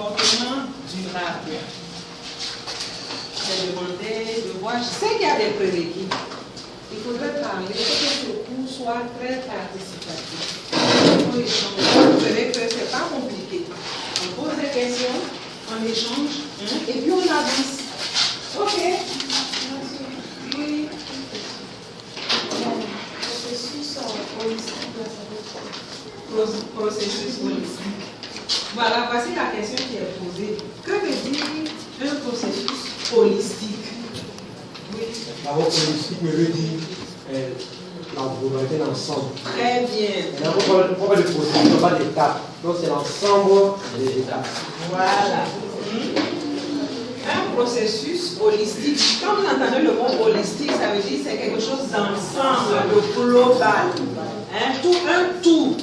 comportement durable. J'ai demandé de voir, je sais qu'il y a des prérequis. Il faudrait parler, il faut que ce cours soit très participatif. Vous verrez que ce n'est pas compliqué. On pose des questions, on échange, et puis on avance. Ok. Oui. Processus holistique. Voilà, voici la question qui est posée. Que veut dire un processus holistique? Oui. D'abord, holistique me veut dire la globalité d'ensemble. Très bien. Pourquoi le processus, pas d'étapes? Donc c'est l'ensemble des étapes. Voilà. Un processus holistique. Quand vous entendez le mot holistique, ça veut dire que c'est quelque chose d'ensemble, de global. Un tout.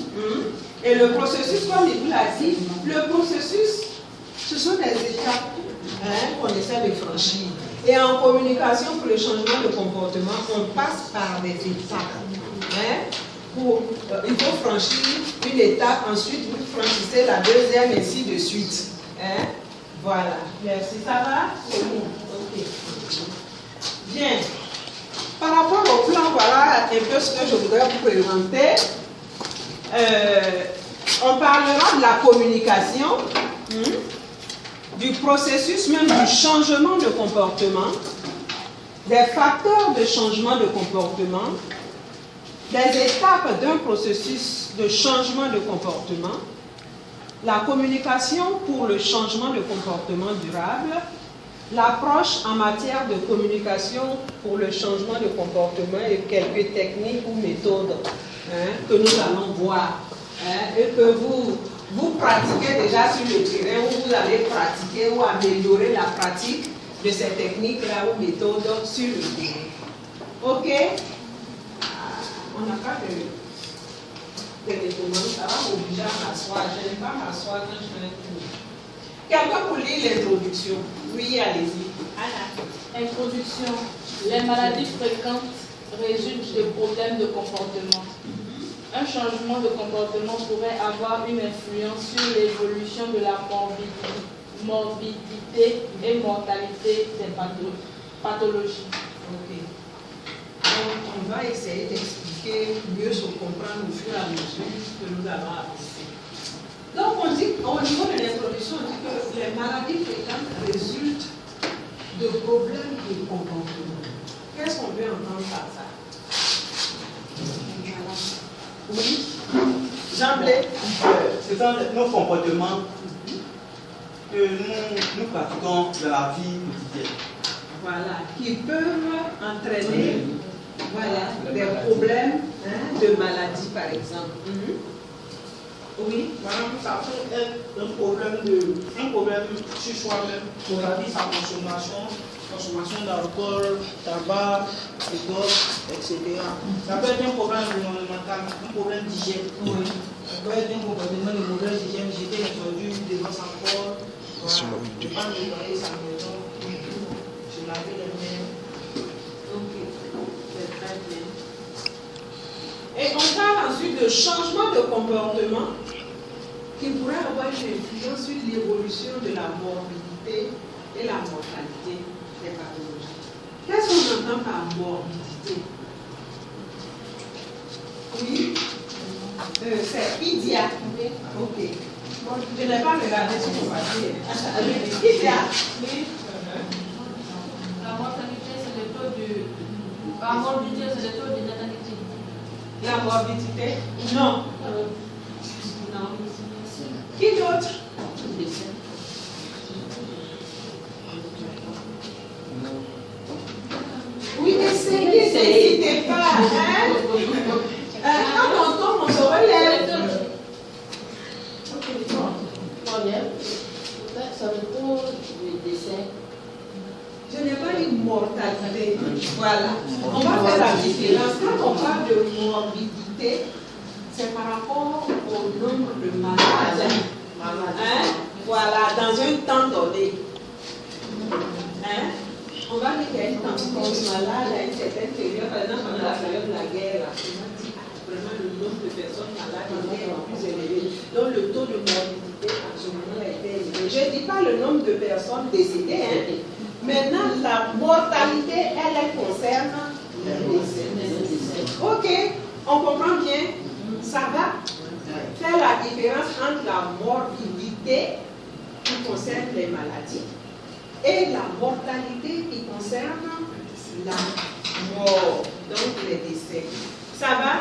Et le processus, comme il vous l'a dit, le processus, ce sont des étapes qu'on essaie de franchir. Et en communication pour le changement de comportement, on passe par des étapes. Il faut franchir une étape, ensuite vous franchissez la deuxième, ainsi de suite. Voilà. Merci. Ça va? Ok. Bien. Par rapport au plan, voilà un peu ce que je voudrais vous présenter. On parlera de la communication, du processus même du changement de comportement, des facteurs de changement de comportement, des étapes d'un processus de changement de comportement, la communication pour le changement de comportement durable, l'approche en matière de communication pour le changement de comportement et quelques techniques ou méthodes que nous allons voir et que vous pratiquez déjà sur le terrain ou vous allez pratiquer ou améliorer la pratique de ces techniques-là ou méthodes sur le terrain. Ok? On n'a pas de télécommande, ça va m'obliger à m'asseoir. Je n'aime pas m'asseoir quand je fais un cours. Quelqu'un pour lire l'introduction? Oui, allez-y. Introduction. Les maladies fréquentes résultent de problèmes de comportement. Un changement de comportement pourrait avoir une influence sur l'évolution de la morbidité et mortalité des pathologies. Ok. Donc, on va essayer d'expliquer, mieux se comprendre au fur et à mesure que nous allons avancer. Donc, on dit, au niveau de l'introduction, on dit que les maladies fréquentes résultent de problèmes de comportement. Qu'est-ce qu'on veut entendre par ça? Oui. Jean-Blé. Ce sont nos comportements que nous pratiquons dans la vie quotidienne. Voilà, qui peuvent entraîner des problèmes de maladie, par exemple. Oui. Madame, ça peut être un problème sur soi-même, c'est-à-dire sa consommation d'alcool, tabac, de drogue, etc. Ça peut être un problème environnemental, un problème d'hygiène. Oui. Ça peut être un comportement de mauvaise hygiène, jeter les ordures devant sa porte, ne pas nettoyer sa maison, se laver les mains. Ok, c'est très bien. Et on parle ensuite de changement de comportement qui pourrait avoir une influence sur l'évolution de la morbidité et la mortalité des pathologies. Qu'est-ce qu'on entend par morbidité? Oui, c'est idia. Ok. Je n'ai pas regardé sur mon papier. Idia. Oui. La mortalité, c'est le taux de... La morbidité, c'est le taux de natalité. La morbidité? Non. Non. Qui d'autre? Oui, essayez, n'hésitez pas. Quand on tombe, on se relève. Sur le taux de décès. Je n'ai pas dit mortalité. Voilà. On va faire la différence. Quand on parle de morbidité, c'est par rapport au nombre de malades. Voilà, dans un temps donné. On va dire qu'il y a une tendance malade à une certaine période, par exemple pendant la période de la guerre, vraiment le nombre de personnes malades était plus élevé. Donc le taux de morbidité en ce moment a été élevé. Je ne dis pas le nombre de personnes décédées. Hein. Maintenant, la mortalité, elle concerne le décès. Ok, on comprend bien. Ça va faire la différence entre la morbidité qui concerne les maladies et la mortalité qui concerne la mort, donc les décès. Ça va?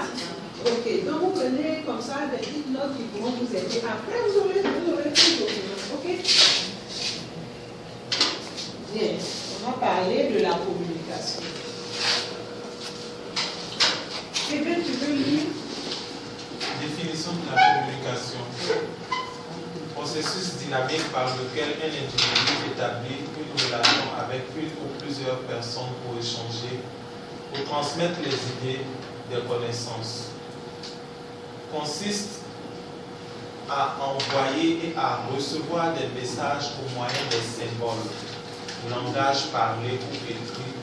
Ok, donc vous prenez comme ça des petites notes qui pourront vous aider. Après, vous aurez plus d'opinions. Ok? Bien, on va parler de la communication. Eh bien, tu veux lire? Définition de la communication. Processus dynamique par lequel un individu établit une relation avec une ou plusieurs personnes pour échanger, pour transmettre les idées, des connaissances. Consiste à envoyer et à recevoir des messages au moyen des symboles, langage parlé ou écrit,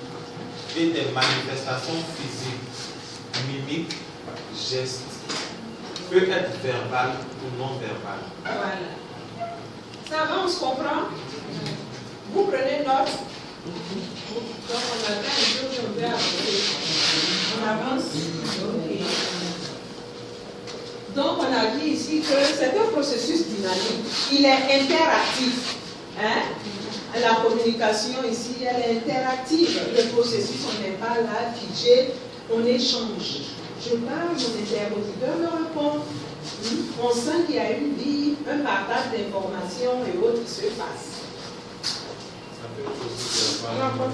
et des manifestations physiques, mimiques, gestes, peut être verbal ou non verbal. Voilà. Ça va, on se comprend? Vous prenez note. Donc on attend un peu, on peut avancer. On avance. Okay. Donc on a dit ici que c'est un processus dynamique. Il est interactif. Hein? La communication ici, elle est interactive. Le processus, on n'est pas là, figé, on échange. Je parle, mon interlocuteur me répond. On sent qu'il y a une vie, un partage d'informations et autres qui se passe. Ça peut être aussi verbal.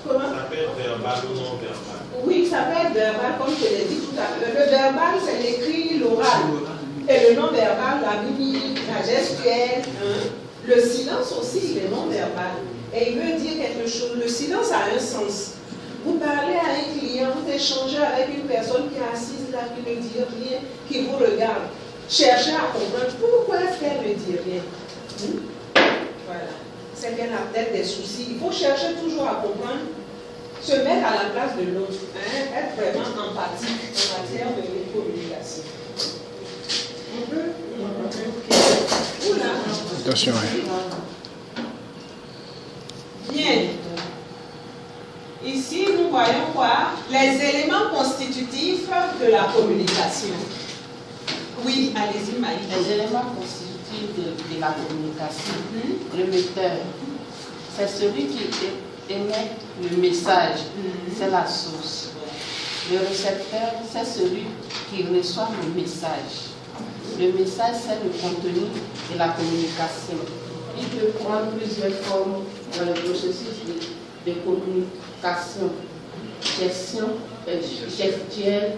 Comment? Ça peut être verbal ou non verbal. Oui, ça peut être verbal, comme je l'ai dit tout à l'heure. Le verbal, c'est l'écrit, l'oral. Et le non-verbal, la mimique, la gestuelle. Hein. Le silence aussi, il est non-verbal. Et il veut dire quelque chose. Le silence a un sens. Vous parlez à un client, vous échangez avec une personne qui est assise là, qui ne dit rien, qui vous regarde. Cherchez à comprendre pourquoi est-ce qu'elle ne dit rien. Voilà. C'est qu'elle a peut-être des soucis. Il faut chercher toujours à comprendre, se mettre à la place de l'autre, hein, être vraiment empathique en matière de communication. On peut? Oula. Attention. Bien. Ici, nous voyons quoi? Les éléments constitutifs de la communication. Oui, allez-y, Maï. Les éléments constitutifs de la communication. Le metteur, c'est celui qui émet le message, c'est la source. Le récepteur, c'est celui qui reçoit le message. Le message, c'est le contenu de la communication. Il peut prendre plusieurs formes dans le processus de communication, gestuelle,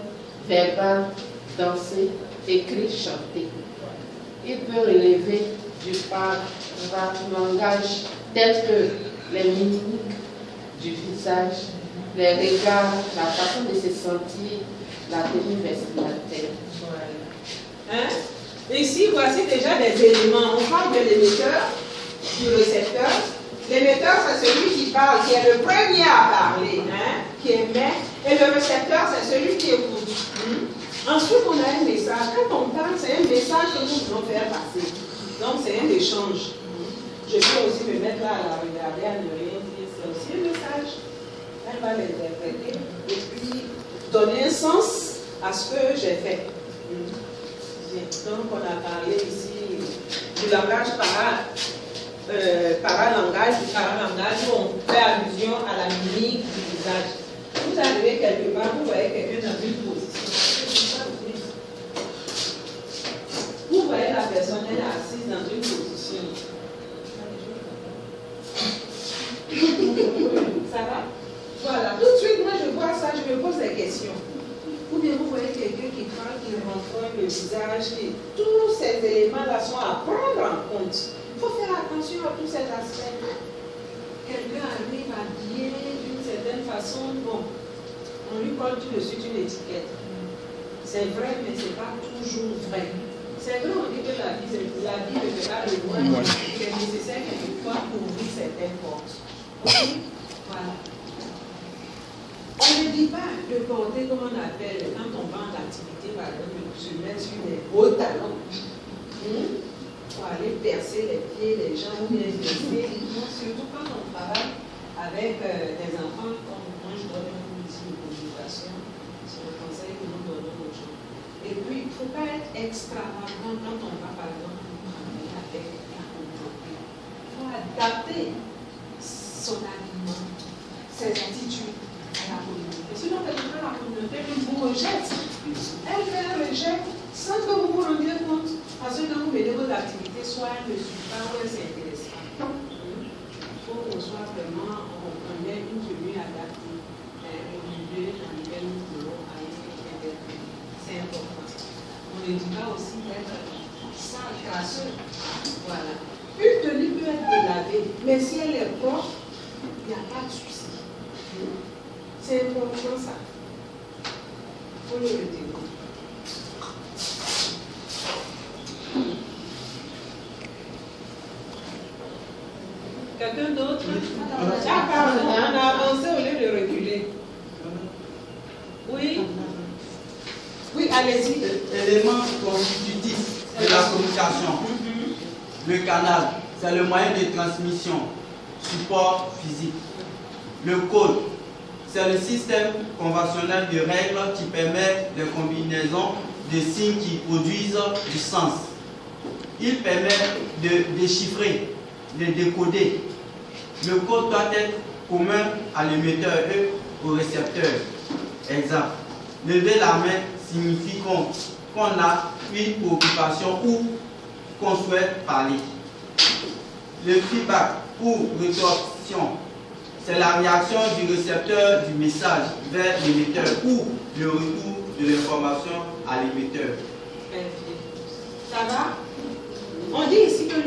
verbale, dansée, écrit, chanté. Il peut relever du langage tel que les mimiques du visage, les regards, la façon de se sentir, la tenue vestimentaire. Hein? Ici, voici déjà des éléments. On parle de l'émetteur, du récepteur. L'émetteur, c'est celui qui parle, qui est le premier à parler, hein, qui émet. Et le récepteur, c'est celui qui écoute. Ensuite, on a un message. Quand on parle, c'est un message que nous voulons faire passer. Donc, c'est un échange. Je peux aussi me mettre là à la regarder, à ne rien dire. C'est aussi un message. Elle va l'interpréter et puis donner un sens à ce que j'ai fait. Donc, on a parlé ici du langage paralangage où on fait allusion à la mimique du visage. Vous arrivez quelque part, vous voyez quelqu'un dans une position. Vous voyez la personne, elle est assise dans une position. Ça va? Voilà, tout de suite, moi je vois ça, je me pose des questions. Ou bien vous voyez quelqu'un qui parle, qui renfrogne le visage, et tous ces éléments-là sont à prendre en compte. Il faut faire attention à tous ces aspects. Quelqu'un arrive habillé d'une certaine façon, bon, on lui colle tout de suite une étiquette. C'est vrai, mais ce n'est pas toujours vrai. C'est vrai, on dit que la vie ne fait pas le loin. Il est nécessaire quelquefois pour ouvrir certaines portes. Ok? Voilà. On ne dit pas de porter, comme on appelle, quand on va en activité, par exemple, de se mettre sur des hauts talons. pour aller percer les pieds des gens ou les blesser, surtout quand on travaille avec des enfants, comme moi je donne un cours ici de communication, c'est le conseil que nous donnons aux gens. Et puis, il ne faut pas être extravagant quand on va par exemple travailler avec la communauté. Il faut adapter son habillement, ses attitudes à la communauté. Sinon, quelquefois, la communauté vous rejette. Elle fait un rejet sans que vous vous rendiez compte. Parce que quand vous menez vos activités, soit elles ne suivent pas ou elles s'intéressent pas. Il faut qu'on soit vraiment, on ait une tenue adaptée au milieu dans lequel nous voulons aller intervenir. C'est important. On ne dit pas aussi d'être sans crasseux. Voilà. Une tenue peut être délavée, mais si elle est propre, il n'y a pas de souci. C'est important ça. Il faut le retenir. Quelqu'un d'autre? Ah, pardon, on a avancé au lieu de reculer. Oui? Oui, allez-y. Élément constitutif de la communication. Le canal, c'est le moyen de transmission, support physique. Le code, c'est le système conventionnel de règles qui permettent des combinaisons de signes qui produisent du sens. Il permet de déchiffrer, de décoder. Le code doit être commun à l'émetteur et au récepteur. Exemple, lever la main signifie qu'on a une préoccupation ou qu'on souhaite parler. Le feedback ou rétorsion, c'est la réaction du récepteur du message vers l'émetteur ou le retour de l'information à l'émetteur. Ça va? On dit ici que le